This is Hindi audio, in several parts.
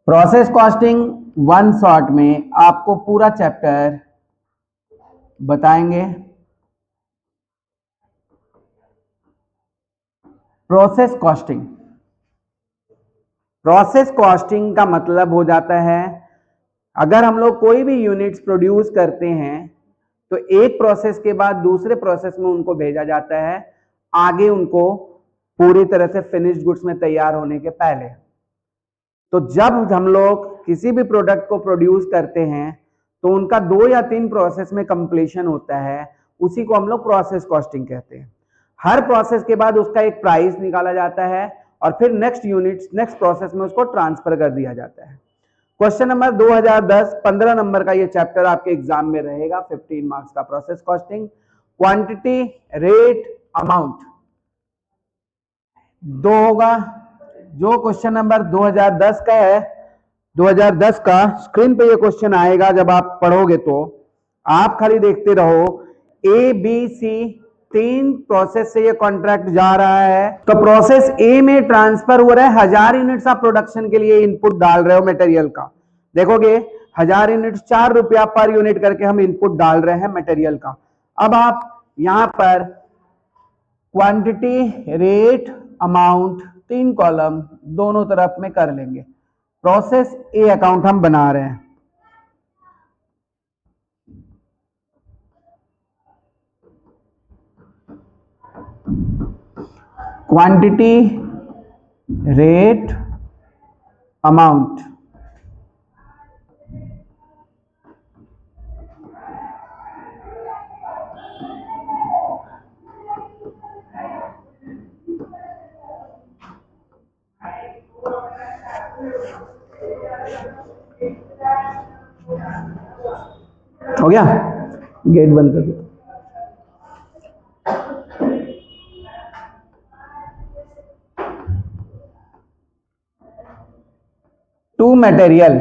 प्रोसेस कॉस्टिंग वन शॉट में आपको पूरा चैप्टर बताएंगे। प्रोसेस कॉस्टिंग, प्रोसेस कॉस्टिंग का मतलब हो जाता है अगर हम लोग कोई भी यूनिट्स प्रोड्यूस करते हैं तो एक प्रोसेस के बाद दूसरे प्रोसेस में उनको भेजा जाता है, आगे उनको पूरी तरह से फिनिश्ड गुड्स में तैयार होने के पहले। तो जब हम लोग किसी भी प्रोडक्ट को प्रोड्यूस करते हैं तो उनका 2 या 3 प्रोसेस में कंप्लीशन होता है, उसी को हम लोग प्रोसेस कॉस्टिंग कहते हैं। हर प्रोसेस के बाद उसका एक प्राइस निकाला जाता है और फिर नेक्स्ट यूनिट नेक्स्ट प्रोसेस में उसको ट्रांसफर कर दिया जाता है। क्वेश्चन नंबर 2010 15 नंबर का ये चैप्टर आपके एग्जाम में रहेगा, 15 मार्क्स का process costing. Quantity, rate, amount दो होगा। जो क्वेश्चन नंबर 2010 का है, 2010 का स्क्रीन पे ये क्वेश्चन आएगा, जब आप पढ़ोगे तो आप खाली देखते रहो। ए बी सी 3 प्रोसेस से ये कॉन्ट्रैक्ट जा रहा है, तो प्रोसेस ए में ट्रांसफर हो रहा है 1000 यूनिट्स आप प्रोडक्शन के लिए इनपुट डाल रहे हो मटेरियल का। देखोगे 1000 यूनिट्स 4 रुपया पर यूनिट करके हम इनपुट डाल रहे हैं मटेरियल का। अब आप यहां पर क्वांटिटी, रेट, अमाउंट 3 कॉलम दोनों तरफ में कर लेंगे। प्रोसेस ए अकाउंट हम बना रहे हैं। क्वांटिटी, रेट, अमाउंट हो गया। गेट बंद कर दो। टू मटेरियल,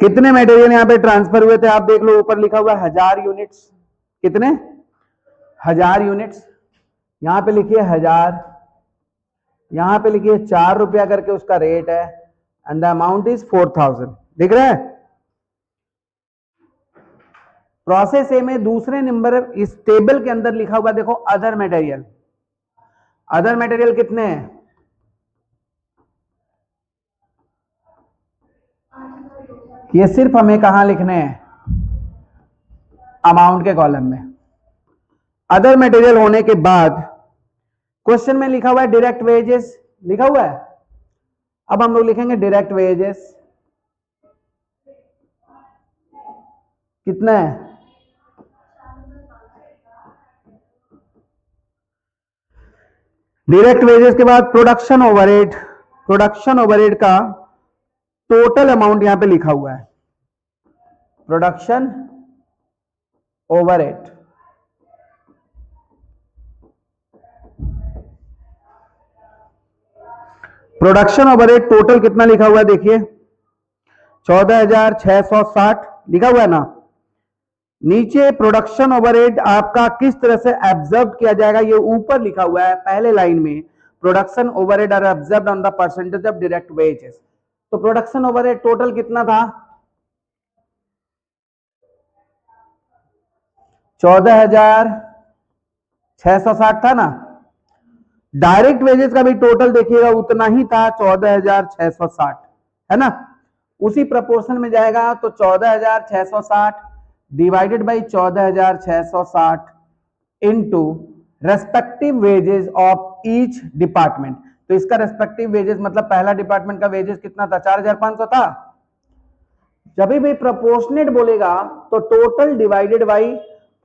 कितने मटेरियल यहां पे ट्रांसफर हुए थे आप देख लो, ऊपर लिखा हुआ 1000 यूनिट्स। कितने? 1000 यूनिट्स। यहां पे लिखिए 1000, यहां पे लिखिए 4 रुपया करके उसका रेट है, एंड द अमाउंट इज 4000। दिख रहा है? प्रोसेस ए में दूसरे नंबर इस टेबल के अंदर लिखा हुआ देखो अदर मटेरियल। अदर मटेरियल कितने हैं? ये सिर्फ हमें कहां लिखने हैं? अमाउंट के कॉलम में। अदर मटेरियल होने के बाद क्वेश्चन में लिखा हुआ है डायरेक्ट वेजेस, लिखा हुआ है। अब हम लोग लिखेंगे डायरेक्ट वेजेस कितना है? डायरेक्ट वेजेस के बाद प्रोडक्शन ओवरहेड, प्रोडक्शन ओवरहेड का टोटल अमाउंट यहां पे लिखा हुआ है। Production overhead, production overhead total कितना लिखा हुआ है देखिए, 14,660 लिखा हुआ है ना। नीचे प्रोडक्शन ओवरहेड आपका किस तरह से एब्जॉर्ब किया जाएगा ये ऊपर लिखा हुआ है पहले लाइन में। Production overhead are absorbed on the percentage of direct wages. तो प्रोडक्शन ओवरहेड टोटल कितना था? 14,660 था ना। डायरेक्ट वेजेस का भी टोटल देखिएगा उतना ही था, 14,660 है ना। उसी प्रोपोर्शन में जाएगा, तो 14,660 divided by 14,660 into respective wages of each department. तो इसका रेस्पेक्टिव वेजेस मतलब पहला डिपार्टमेंट का वेजेस कितना था? 4,500 था। जब भी प्रोपोर्शनेट बोलेगा तो total divided by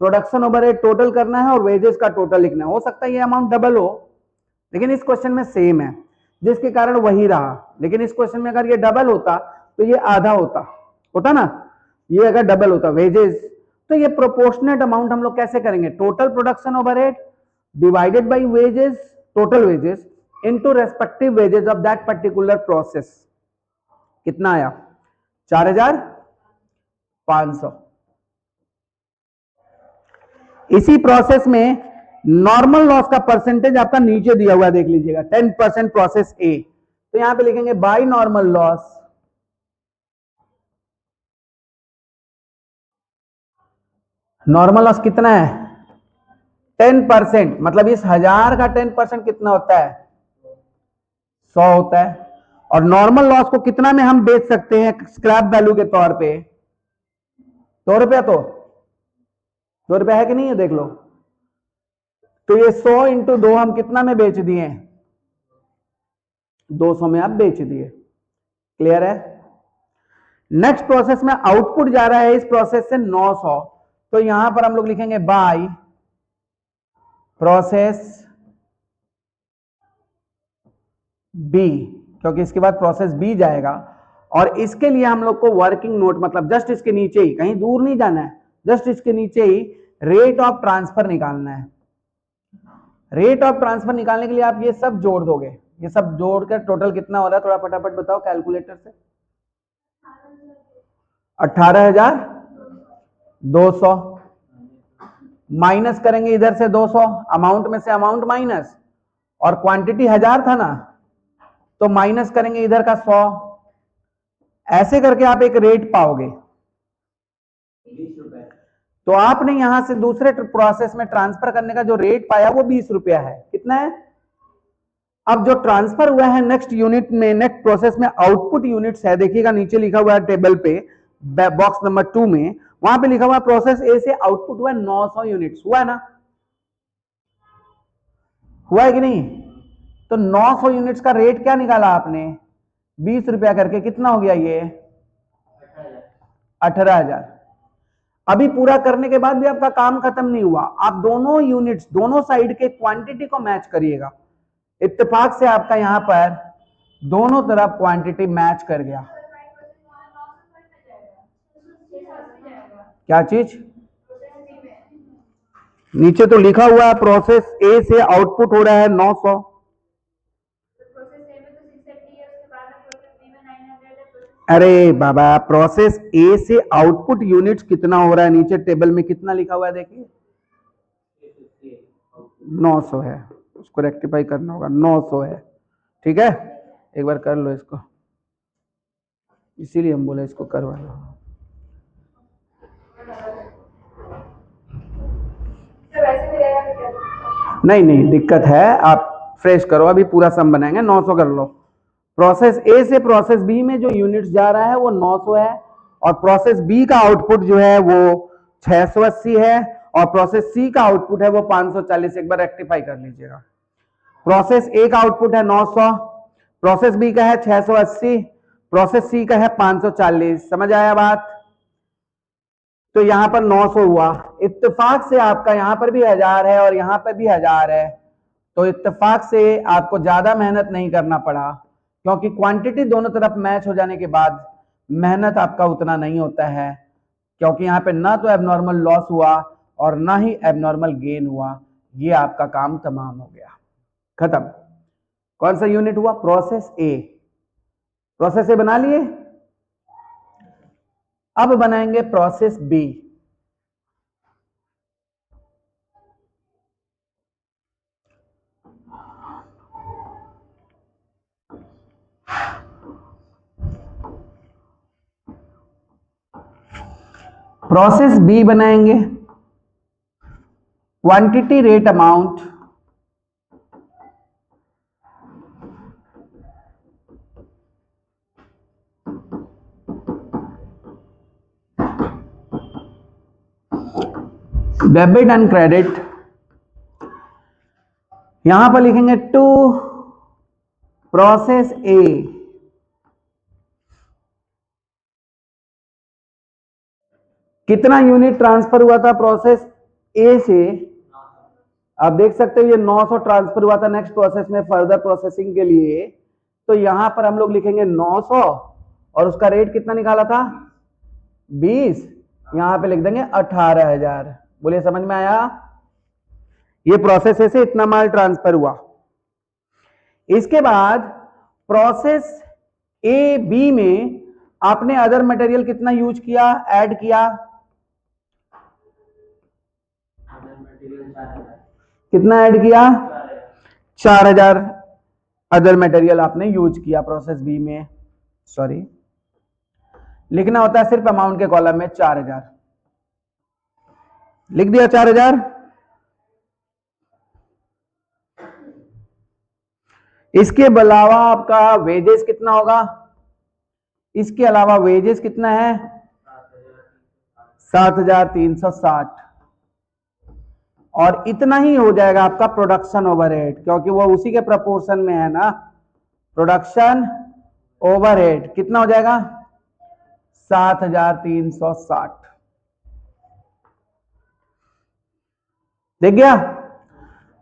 production overhead total करना है और वेजेस का टोटल लिखना है। हो सकता है ये अमाउंट डबल हो, लेकिन इस क्वेश्चन में सेम है, जिसके कारण वही रहा। लेकिन इस क्वेश्चन में अगर ये डबल होता तो ये आधा होता ना। ये अगर डबल होता वेजेस, तो ये प्रोपोर्शनेट अमाउंट हम लोग कैसे करेंगे? Total production overhead divided by wages, total wages into respective wages of that particular process. कितना आया? 4,500। इसी प्रोसेस में नॉर्मल लॉस का परसेंटेज आपका नीचे दिया हुआ है, देख लीजिएगा 10% प्रोसेस ए। तो यहां पे लिखेंगे by normal loss normal loss कितना है 10%, मतलब इस 1000 का 10% कितना होता है 100 होता है। और नॉर्मल लॉस को कितना में हम बेच सकते हैं स्क्रैप वैल्यू के तौर पे 2 रुपया, तो 2 रुपया है कि नहीं है देख लो। तो ये 100 इंटू 2 हम कितना में बेच दिए 200 में आप बेच दिए। क्लियर है। नेक्स्ट प्रोसेस में आउटपुट जा रहा है इस प्रोसेस से 900, तो यहां पर हम लोग लिखेंगे बाय प्रोसेस बी, क्योंकि इसके बाद प्रोसेस बी जाएगा। और इसके लिए हम लोग को वर्किंग नोट, मतलब जस्ट इसके नीचे ही, कहीं दूर नहीं जाना है, जस्ट इसके नीचे ही रेट ऑफ ट्रांसफर निकालना है। रेट ऑफ ट्रांसफर निकालने के लिए आप ये सब जोड़ दोगे, ये सब जोड़कर टोटल कितना हो रहा है थोड़ा फटाफट बताओ कैलकुलेटर से। 18,200 माइनस करेंगे इधर से 200, अमाउंट में से अमाउंट माइनस, और क्वांटिटी 1000 था ना तो माइनस करेंगे इधर का 100। ऐसे करके आप एक रेट पाओगे। 20 रुपए। तो आपने यहां से दूसरे प्रोसेस में ट्रांसफर करने का जो रेट पाया वो 20 रुपया है। कितना है। अब जो ट्रांसफर हुआ है नेक्स्ट यूनिट में, नेक्स्ट प्रोसेस में आउटपुट यूनिट्स है, देखिएगा नीचे लिखा हुआ है टेबल पे बॉक्स नंबर 2 में, वहां पे लिखा हुआ है प्रोसेस ए से आउटपुट हुआ 900 यूनिट्स। हुआ है ना, हुआ है कि नहीं। तो 900 यूनिट्स का रेट क्या निकाला आपने 20 रुपया करके, कितना हो गया ये 18,000। अभी पूरा करने के बाद भी आपका काम खत्म नहीं हुआ, आप दोनों यूनिट्स दोनों साइड के क्वांटिटी को मैच करिएगा। इत्तेफाक से आपका यहां पर दोनों तरफ क्वांटिटी मैच कर गया। क्या चीज, नीचे तो लिखा हुआ है प्रोसेस ए से आउटपुट हो रहा है 900। अरे बाबा, प्रोसेस ए से आउटपुट यूनिट्स कितना हो रहा है, नीचे टेबल में कितना लिखा हुआ है देखिए 900 है, उसको रेक्टिफाई करना होगा 900 है। ठीक है, एक बार कर लो इसको, इसीलिए हम बोले इसको करवा लो। नहीं नहीं दिक्कत है, आप फ्रेश करो, अभी पूरा सम बनाएंगे। 900 कर लो। प्रोसेस ए से प्रोसेस बी में जो यूनिट्स जा रहा है वो 900 है, और प्रोसेस बी का आउटपुट जो है वो 680 है, और प्रोसेस सी का आउटपुट है वो 540। एक बार रेक्टिफाई कर लीजिएगा। प्रोसेस ए का आउटपुट है 900, प्रोसेस बी का है 680, प्रोसेस सी का है 540। समझ आया बात। तो यहां पर 900 हुआ। इत्तेफाक से आपका यहां पर भी 1000 है और यहां पर भी 1000 है, तो इत्तेफाक से आपको ज्यादा मेहनत नहीं करना पड़ा, क्योंकि क्वांटिटी दोनों तरफ मैच हो जाने के बाद मेहनत आपका उतना नहीं होता है, क्योंकि यहां पे ना तो एबनॉर्मल लॉस हुआ और ना ही एबनॉर्मल गेन हुआ। ये आपका काम तमाम हो गया, खत्म। कौन सा यूनिट हुआ, प्रोसेस ए। प्रोसेस ए बना लिए। अब बनाएंगे प्रोसेस बी। प्रोसेस बी बनाएंगे। Quantity rate amount debit and credit, यहां पर लिखेंगे टू प्रोसेस ए। कितना यूनिट ट्रांसफर हुआ था प्रोसेस ए से, आप देख सकते हो ये 900 ट्रांसफर हुआ था नेक्स्ट प्रोसेस में फर्दर प्रोसेसिंग के लिए। तो यहां पर हम लोग लिखेंगे 900 और उसका रेट कितना निकाला था 20, यहां पे लिख देंगे 18,000। बोलिए समझ में आया। ये प्रोसेस से इतना माल ट्रांसफर हुआ। इसके बाद प्रोसेस ए बी में आपने अदर मटेरियल कितना यूज किया, ऐड किया, कितना ऐड किया 4000। अदर मटेरियल आपने यूज किया प्रोसेस बी में, सॉरी लिखना होता है सिर्फ अमाउंट के कॉलम में 4000, लिख दिया 4000। इसके अलावा आपका वेजेस कितना होगा, इसके अलावा वेजेस कितना है 7360, और इतना ही हो जाएगा आपका प्रोडक्शन ओवरहेड, क्योंकि वो उसी के प्रपोर्शन में है ना। प्रोडक्शन ओवरहेड कितना हो जाएगा 7360, देख गया।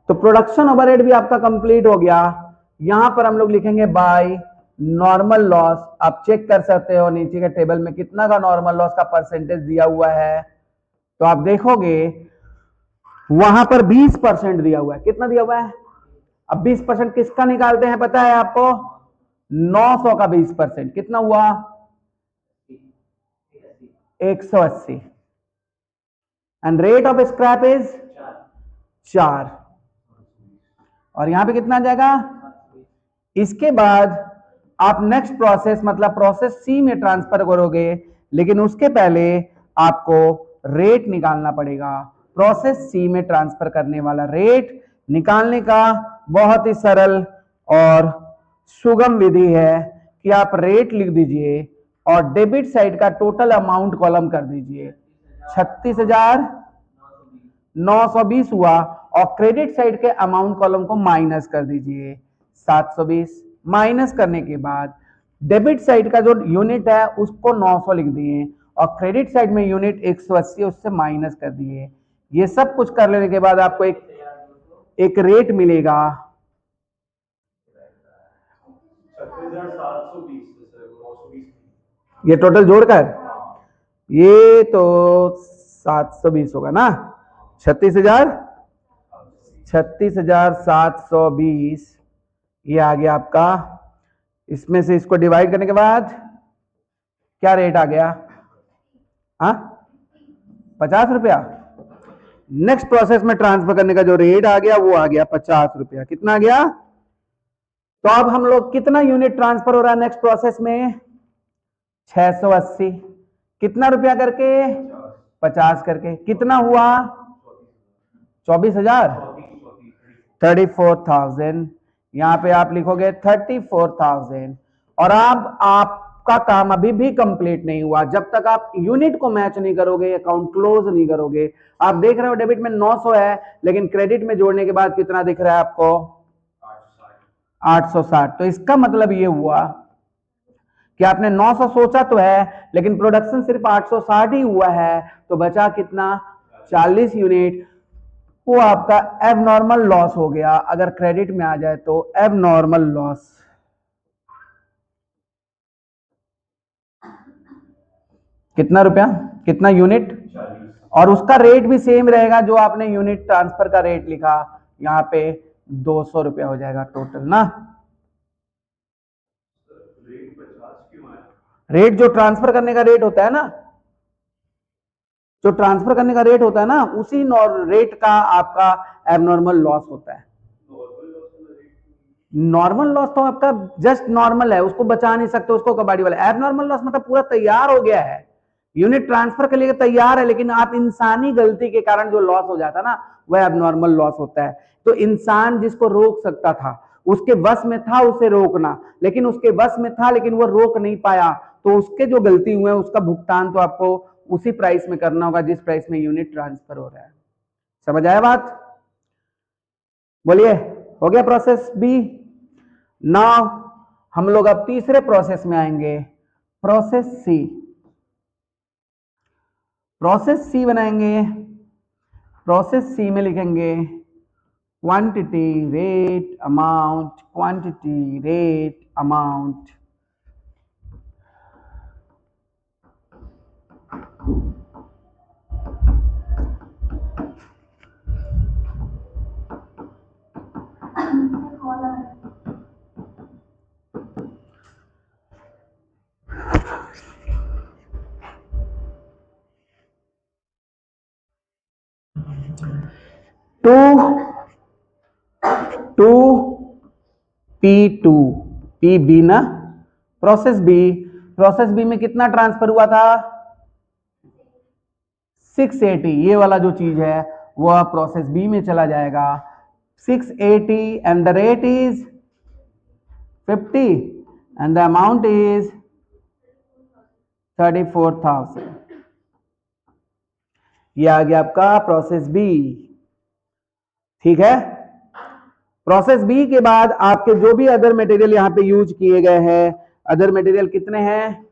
तो प्रोडक्शन ओवरहेड भी आपका कंप्लीट हो गया। यहां पर हम लोग लिखेंगे बाय नॉर्मल लॉस। आप चेक कर सकते हो नीचे के टेबल में कितना का नॉर्मल लॉस का परसेंटेज दिया हुआ है, तो आप देखोगे वहां पर 20% दिया हुआ है। कितना दिया हुआ है, अब 20% किसका निकालते हैं पता है आपको, 900 का 20% कितना हुआ 180, and rate of scrap is 4, और यहां पे कितना आ जाएगा। इसके बाद आप नेक्स्ट प्रोसेस मतलब प्रोसेस सी में ट्रांसफर करोगे, लेकिन उसके पहले आपको रेट निकालना पड़ेगा। प्रोसेस सी में ट्रांसफर करने वाला रेट निकालने का बहुत ही सरल और सुगम विधि है कि आप रेट लिख दीजिए और डेबिट साइड का टोटल अमाउंट कॉलम कर दीजिए। 36,920 हुआ, और क्रेडिट साइड के अमाउंट कॉलम को माइनस कर दीजिए 720। माइनस करने के बाद डेबिट साइड का जो यूनिट है उसको 900 लिख दिए, और क्रेडिट साइड में यूनिट 180 उससे माइनस कर दिए। ये सब कुछ कर लेने के बाद आपको एक रेट मिलेगा 36,720। ये टोटल जोड़कर ये तो 720 होगा ना, 36,720 ये आ गया आपका। इसमें से इसको डिवाइड करने के बाद क्या रेट आ गया, हाँ 50 रुपया। नेक्स्ट प्रोसेस में ट्रांसफर करने का जो रेट आ गया वो आ गया 50 रुपया। कितना आ गया, तो अब हम लोग कितना यूनिट ट्रांसफर हो रहा है नेक्स्ट प्रोसेस में 680, कितना रुपया करके 50 करके, कितना हुआ 24,000, 34,000। यहां पे आप लिखोगे 34,000, और अब आपका काम अभी भी कंप्लीट नहीं हुआ जब तक आप यूनिट को मैच नहीं करोगे, अकाउंट क्लोज नहीं करोगे। आप देख रहे हो डेबिट में 900 है, लेकिन क्रेडिट में जोड़ने के बाद कितना दिख रहा है आपको 860। तो इसका मतलब ये हुआ कि आपने 900 सोचा तो है, लेकिन प्रोडक्शन सिर्फ 860 ही हुआ है, तो बचा कितना 40 यूनिट। वो आपका एबनॉर्मल लॉस हो गया। अगर क्रेडिट में आ जाए तो एबनॉर्मल लॉस। कितना रुपया, कितना यूनिट, और उसका रेट भी सेम रहेगा जो आपने यूनिट ट्रांसफर का रेट लिखा, यहाँ पे 200 रुपया हो जाएगा टोटल ना। रेट जो ट्रांसफर करने का रेट होता है ना, जो ट्रांसफर करने का रेट होता है ना, उसी रेट का आपका एबनॉर्मल लॉस होता है। नॉर्मल लॉस तो आपका जस्ट नॉर्मल है, उसको बचा नहीं सकते, उसको कबाड़ी वाला। एबनॉर्मल लॉस मतलब पूरा तैयार हो गया है, यूनिट ट्रांसफर के लिए तैयार है, लेकिन आप इंसानी गलती के कारण जो लॉस हो जाता ना, वह एबनॉर्मल लॉस होता है। तो इंसान जिसको रोक सकता था, उसके बस में था उसे रोकना, लेकिन उसके बस में था लेकिन वो रोक नहीं पाया, तो उसके जो गलती हुए उसका भुगतान तो आपको उसी प्राइस में करना होगा जिस प्राइस में यूनिट ट्रांसफर हो रहा है। समझ आया बात, बोलिए। हो गया प्रोसेस बी। नाउ हम लोग अब तीसरे प्रोसेस में आएंगे, प्रोसेस सी। प्रोसेस सी बनाएंगे। प्रोसेस सी में लिखेंगे quantity rate amount, quantity rate amount. To P2, PB ना, प्रोसेस बी में कितना ट्रांसफर हुआ था? 680। ये वाला जो चीज है वो प्रोसेस बी में चला जाएगा 680 and the rate is 50 and the amount is 34,000। ये आ गया आपका प्रोसेस बी। ठीक है, प्रोसेस बी के बाद आपके जो भी अदर मटेरियल यहां पे यूज किए गए हैं, अदर मटेरियल कितने हैं?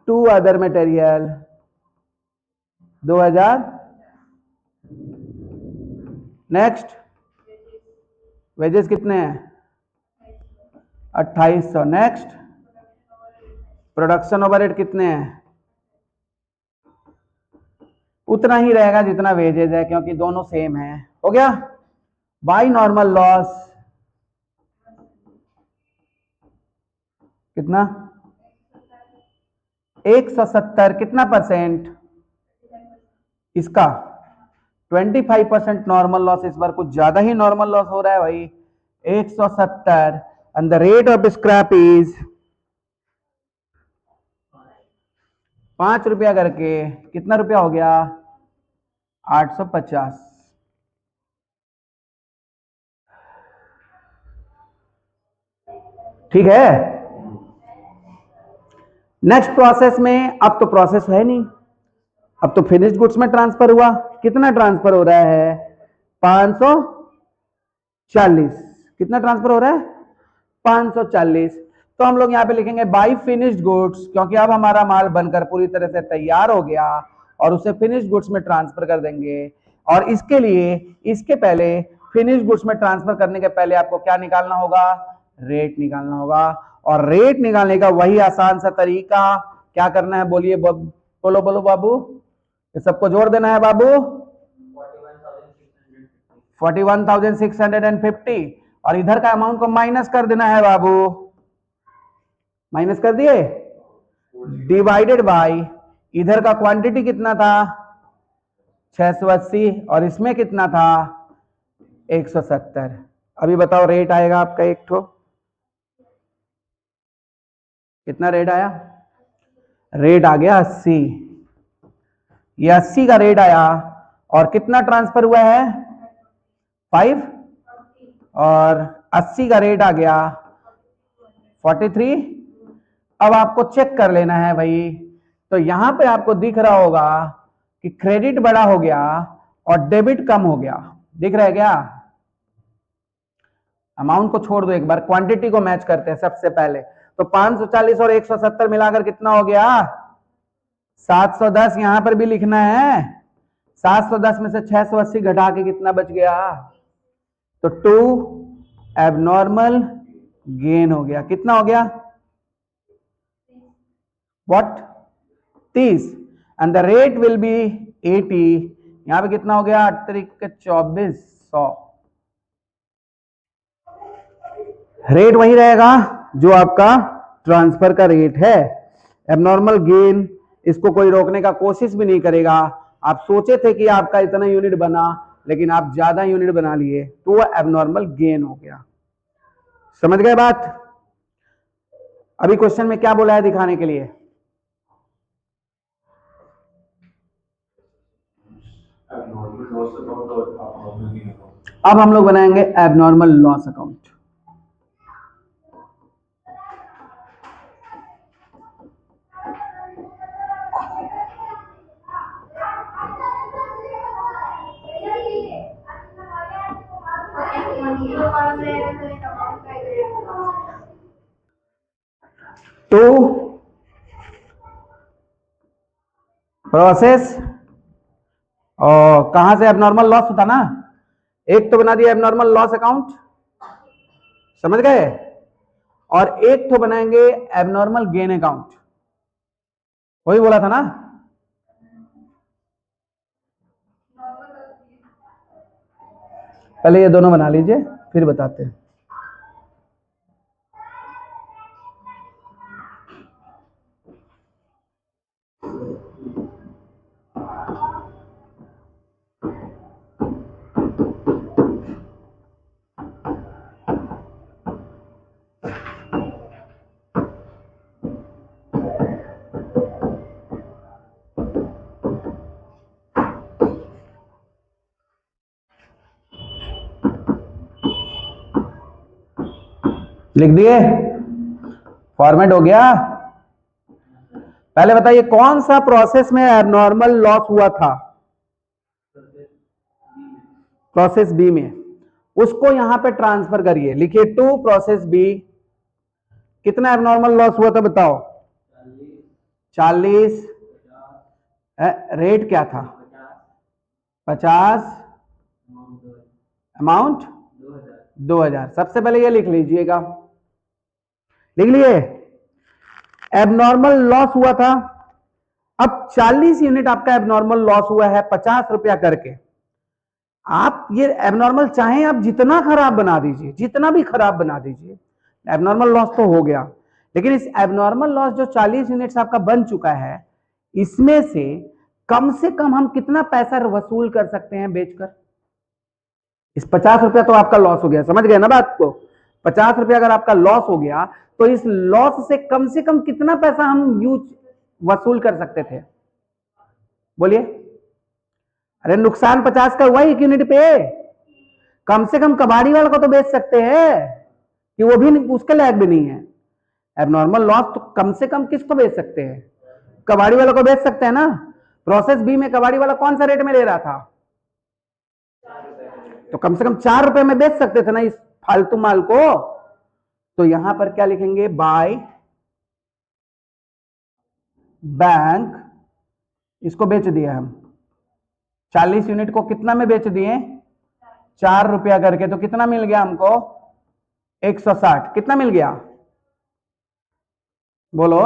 2 अदर मटेरियल 2000। नेक्स्ट, वेजेस कितने हैं? 2800। नेक्स्ट, प्रोडक्शन ओवरहेड कितने हैं? उतना ही रहेगा जितना वेजेस है, क्योंकि दोनों सेम है। हो गया। बाय नॉर्मल लॉस कितना? 170। कितना परसेंट इसका? 25% नॉर्मल लॉस। इस बार कुछ ज्यादा ही नॉर्मल लॉस हो रहा है भाई। 170 and the rate of scrap is 5 रुपया करके कितना रुपया हो गया? 850। ठीक है। नेक्स्ट प्रोसेस में, अब तो प्रोसेस है नहीं, अब तो फिनिश्ड गुड्स में ट्रांसफर हुआ। कितना ट्रांसफर हो रहा है? 540। कितना ट्रांसफर हो रहा है? 540। तो हम लोग यहां पे लिखेंगे बाई फिनिश्ड गुड्स, क्योंकि अब हमारा माल बनकर पूरी तरह से तैयार हो गया और उसे फिनिश्ड गुड्स में ट्रांसफर कर देंगे। और इसके लिए, इसके पहले, फिनिश्ड गुड्स में ट्रांसफर करने के पहले आपको क्या निकालना होगा? रेट निकालना होगा। और रेट निकालने का वही आसान सा तरीका, क्या करना है बोलिए? बोलो बोलो बाबू, ये सबको जोड़ देना है बाबू। 41,650 और इधर का अमाउंट को माइनस कर देना है बाबू। माइनस कर दिए, डिवाइडेड बाय इधर का क्वांटिटी कितना था? 680 और इसमें कितना था? 170। अभी बताओ रेट आएगा आपका एक ठो, कितना रेट आया? रेट आ गया 80। ये 80 का रेट आया और कितना ट्रांसफर हुआ है? 5 और 80 का रेट आ गया 43। अब आपको चेक कर लेना है भाई। तो यहां पे आपको दिख रहा होगा कि क्रेडिट बड़ा हो गया और डेबिट कम हो गया। दिख रहा है क्या? अमाउंट को छोड़ दो, एक बार क्वांटिटी को मैच करते हैं सबसे पहले। तो 540 और 170 मिलाकर कितना हो गया? 710। यहां पर भी लिखना है। 710 में से 680 घटा के कितना बच गया? तो 2 एबनॉर्मल गेन हो गया। कितना हो गया? What? 30 and the rate will be 80। यहां पे कितना हो गया? 2400। रेट वही रहेगा जो आपका ट्रांसफर का रेट है। एबनॉर्मल गेन, इसको कोई रोकने का कोशिश भी नहीं करेगा। आप सोचे थे कि आपका इतना यूनिट बना, लेकिन आप ज्यादा यूनिट बना लिए, तो वो एबनॉर्मल गेन हो गया। समझ गए बात? अभी क्वेश्चन में क्या बोला है दिखाने के लिए? अब हम लोग बनाएंगे एबनॉर्मल लॉस अकाउंट। तो प्रोसेस और कहां से एबनॉर्मल लॉस होता ना, एक तो बना दिया एबनॉर्मल लॉस अकाउंट, समझ गए? और एक तो बनाएंगे एबनॉर्मल गेन अकाउंट। वही बोला था ना। पहले ये दोनों बना लीजिए, फिर बताते हैं। लिख दिए, फॉर्मेट हो गया। पहले बताइए कौन सा प्रोसेस में एबनॉर्मल लॉस हुआ था? प्रोसेस बी में। उसको यहां पे ट्रांसफर करिए, लिखिए टू प्रोसेस बी। कितना एबनॉर्मल लॉस हुआ था बताओ? 40। रेट क्या था? 50। अमाउंट 2000। सबसे पहले ये लिख लीजिएगा, लिख लिए एबनॉर्मल लॉस हुआ था। अब 40 यूनिट आपका एबनॉर्मल लॉस हुआ है 50 रुपया करके। आप ये एबनॉर्मल चाहें आप जितना खराब बना दीजिए, जितना भी खराब बना दीजिए, एबनॉर्मल लॉस तो हो गया। लेकिन इस एबनॉर्मल लॉस जो 40 यूनिट्स आपका बन चुका है, इसमें से कम हम कितना पैसा वसूल कर सकते हैं बेचकर? इस 50 रुपया तो आपका लॉस हो गया, समझ गए ना बात को? 50 रुपया अगर आपका लॉस हो गया तो इस लॉस से कम कितना पैसा हम यूज वसूल कर सकते थे? बोलिए। अरे नुकसान 50 का हुआ 1 यूनिट पे, कम से कम कबाड़ी वाले को तो बेच सकते हैं कि वो भी उसके लायक भी नहीं है। एबनॉर्मल लॉस तो कम से कम किसको बेच सकते हैं? कबाड़ी वाले को बेच सकते हैं ना। प्रोसेस बी में कबाड़ी वाला कौन सा रेट में ले रहा था? तो कम से कम 4 रुपए में बेच सकते थे ना इस फालतू माल को। तो यहां पर क्या लिखेंगे? By bank. इसको बेच दिया हम 40 यूनिट को, कितना में बेच दिए? 4 रुपया करके। तो कितना मिल गया हमको? 160। कितना मिल गया बोलो?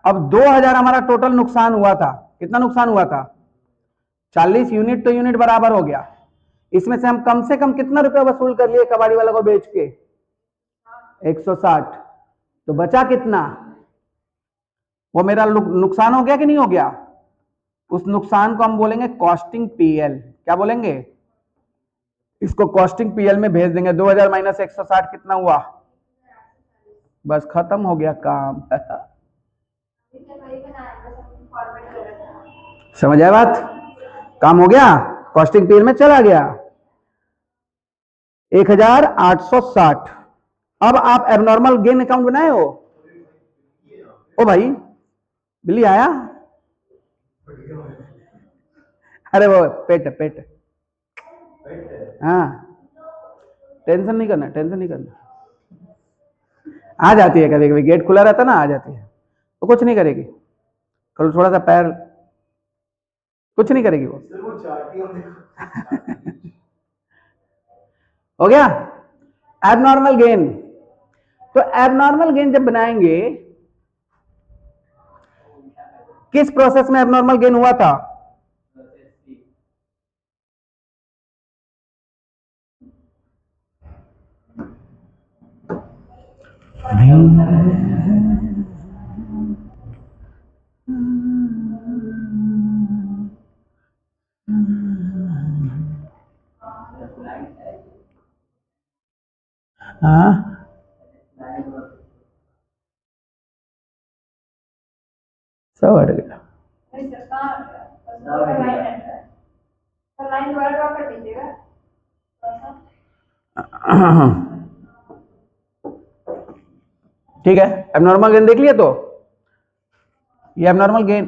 अब 2000 हमारा टोटल नुकसान हुआ था। कितना नुकसान हुआ था? 40 यूनिट तो यूनिट बराबर हो गया। इसमें से हम कम से कम कितना रुपया वसूल कर लिए कबाड़ी वाला को बेच के? 160। तो बचा कितना? वो मेरा नुकसान हो गया कि नहीं हो गया? उस नुकसान को हम बोलेंगे कॉस्टिंग पीएल। क्या बोलेंगे? इसको कॉस्टिंग पीएल में भेज देंगे। 2000 माइनस 160 कितना हुआ? बस खत्म हो गया काम। समझ आया बात? काम हो गया, कॉस्टिंग पीरियड में चला गया 1860। अब आप एबनॉर्मल गेन अकाउंट बनाए हो? ओ भाई बिल्ली आया। अरे वो पेट पेट। हाँ टेंशन नहीं करना, टेंशन नहीं करना। आ जाती है कभी कभी, गेट खुला रहता ना, आ जाती है तो कुछ नहीं करेगी। कल थोड़ा सा पैर, कुछ नहीं करेगी वो। हो गया एबनॉर्मल गेन। तो एबनॉर्मल गेन जब बनाएंगे, किस प्रोसेस में एबनॉर्मल गेन हुआ था? हाँ सब हट गया। ठीक है, एबनॉर्मल गेन देख लिया। तो ये एबनॉर्मल गेन,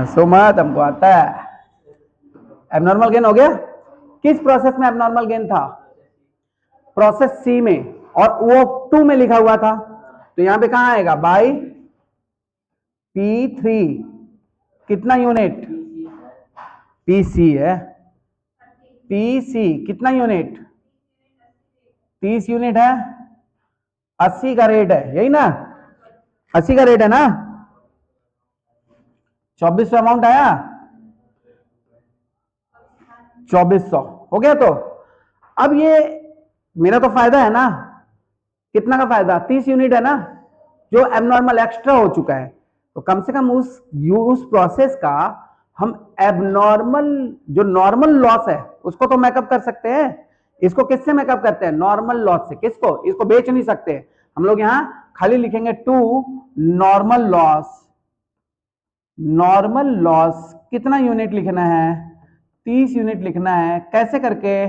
सो मत, हमको आता है। एबनॉर्मल गेन हो गया। किस प्रोसेस में एबनॉर्मल गेन था? प्रोसेस सी में, और वो 2 में लिखा हुआ था। तो यहां पे कहां आएगा? By P3। कितना यूनिट? पीसी है। पीसी कितना यूनिट? 30 यूनिट है। 80 का रेट है, यही ना? 80 का रेट है ना? 2400 अमाउंट आया, 2400 हो गया। तो अब ये मेरा तो फायदा है ना। कितना का फायदा? 30 यूनिट है ना, जो एबनॉर्मल एक्स्ट्रा हो चुका है। तो कम से कम उस प्रोसेस का हम एबनॉर्मल, जो नॉर्मल लॉस है उसको तो मेकअप कर सकते हैं। इसको किससे मेकअप करते हैं? नॉर्मल लॉस से। किसको? इसको बेच नहीं सकते हम लोग, यहां खाली लिखेंगे to normal loss. Normal loss कितना यूनिट लिखना है? 30 यूनिट लिखना है, कैसे करके?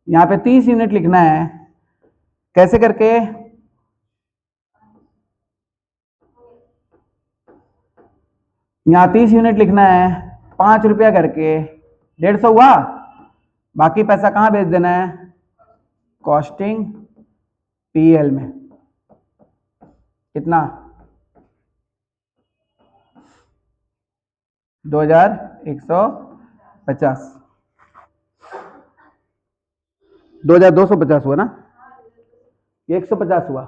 यहाँ पे 30 यूनिट लिखना है, कैसे करके? यहाँ 30 यूनिट लिखना है 5 रुपया करके, 150 हुआ। बाकी पैसा कहाँ भेज देना है? कॉस्टिंग पीएल में। कितना? 2150, 2250 हुआ ना, ये 150 हुआ।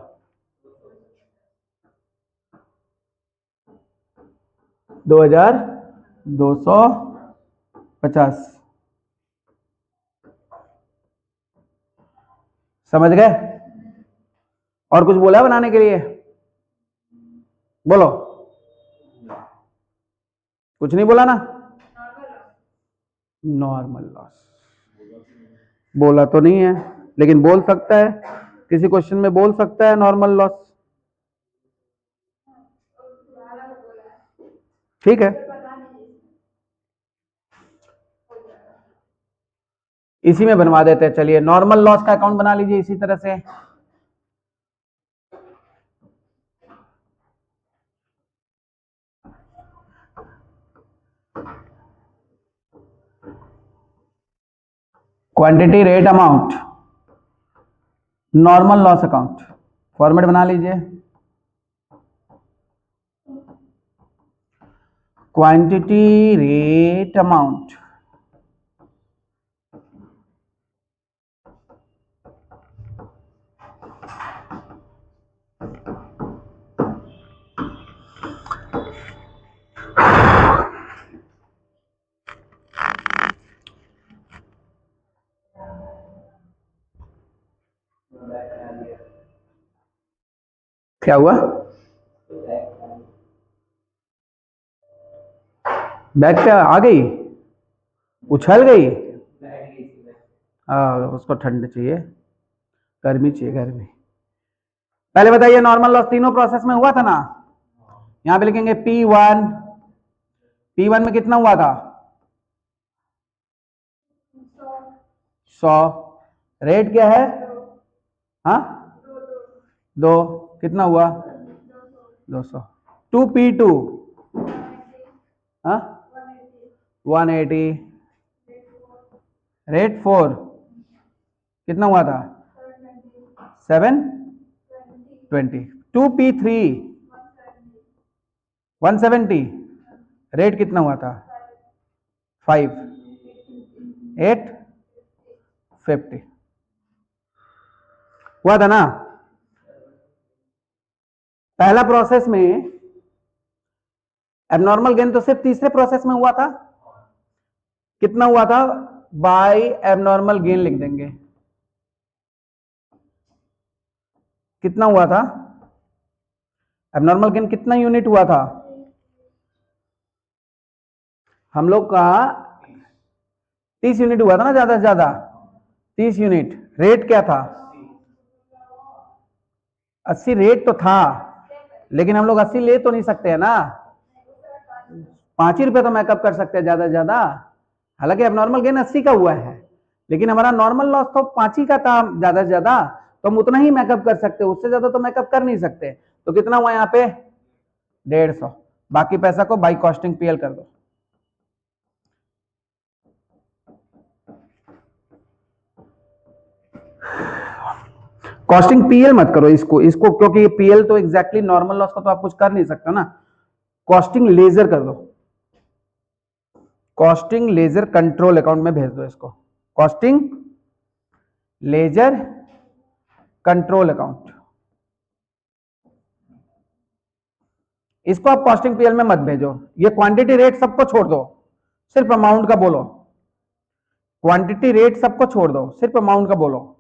2250 समझ गए? और कुछ बोला बनाने के लिए? बोलो। कुछ नहीं बोला ना? नॉर्मल लॉस बोला तो नहीं है, लेकिन बोल सकता है, किसी क्वेश्चन में बोल सकता है नॉर्मल लॉस। ठीक है, इसी में बनवा देते हैं। चलिए नॉर्मल लॉस का अकाउंट बना लीजिए इसी तरह से। Quantity rate amount normal loss account format बना लीजिए। क्वांटिटी रेट अमाउंट क्या हुआ? बैग पे आ गई, उछल गई। उसको ठंड चाहिए, गर्मी चाहिए, गर्मी। पहले बताइए नॉर्मल लॉस तीनों प्रोसेस में हुआ था ना? यहां पे लिखेंगे P1, P1 में कितना हुआ था? 100। रेट क्या है? हाँ, 2। कितना हुआ? 200। 2P2 हाँ 180। रेट 4 कितना हुआ था? 720। 2P3 170। रेट कितना हुआ था? 5 850 हुआ था ना? पहला प्रोसेस में एबनॉर्मल गेन तो सिर्फ तीसरे प्रोसेस में हुआ था। कितना हुआ था? बाय एबनॉर्मल गेन लिख देंगे। कितना हुआ था? एबनॉर्मल गेन कितना यूनिट हुआ था हम लोग का? 30 यूनिट हुआ था ना, ज्यादा से ज्यादा 30 यूनिट। रेट क्या था? 80 रेट तो था, लेकिन हम लोग 80 ले तो नहीं सकते है ना, 5 ही रुपए तो मैकअप कर सकते हैं ज्यादा से ज्यादा। हालांकि एबनॉर्मल गेन 80 का हुआ है, लेकिन हमारा नॉर्मल लॉस तो 5 ही का था ज्यादा से ज्यादा, तो हम उतना ही मैकअप कर सकते, उससे ज्यादा तो मैकअप कर नहीं सकते। तो कितना हुआ यहाँ पे? 150। बाकी पैसा को बाई कॉस्टिंग पीएल कर दो। कॉस्टिंग पीएल मत करो इसको क्योंकि पीएल तो एग्जैक्टली नॉर्मल लॉस को तो आप कुछ कर नहीं सकते ना। कॉस्टिंग लेजर कर दो, कॉस्टिंग लेजर कंट्रोल अकाउंट में भेज दो इसको। कॉस्टिंग लेजर कंट्रोल अकाउंट, इसको आप कॉस्टिंग पीएल में मत भेजो। ये क्वांटिटी रेट सबको छोड़ दो, सिर्फ अमाउंट का बोलो। क्वांटिटी रेट सबको छोड़ दो, सिर्फ अमाउंट का बोलो।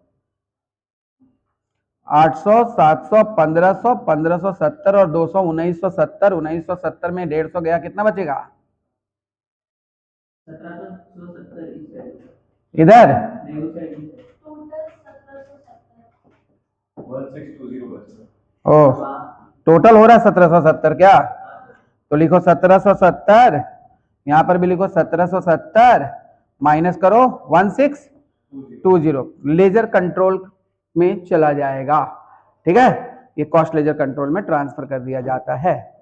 800, 700, 1500, 1570 और 200, 1970। 1970 में 150 गया, कितना बचेगा? 1770 इधर। ओ टोटल हो रहा है 1770 क्या? तो लिखो 1770 यहां पर भी लिखो 1770 माइनस करो 1620, लेजर कंट्रोल में चला जाएगा। ठीक है, ये कॉस्ट लेजर कंट्रोल में ट्रांसफर कर दिया जाता है।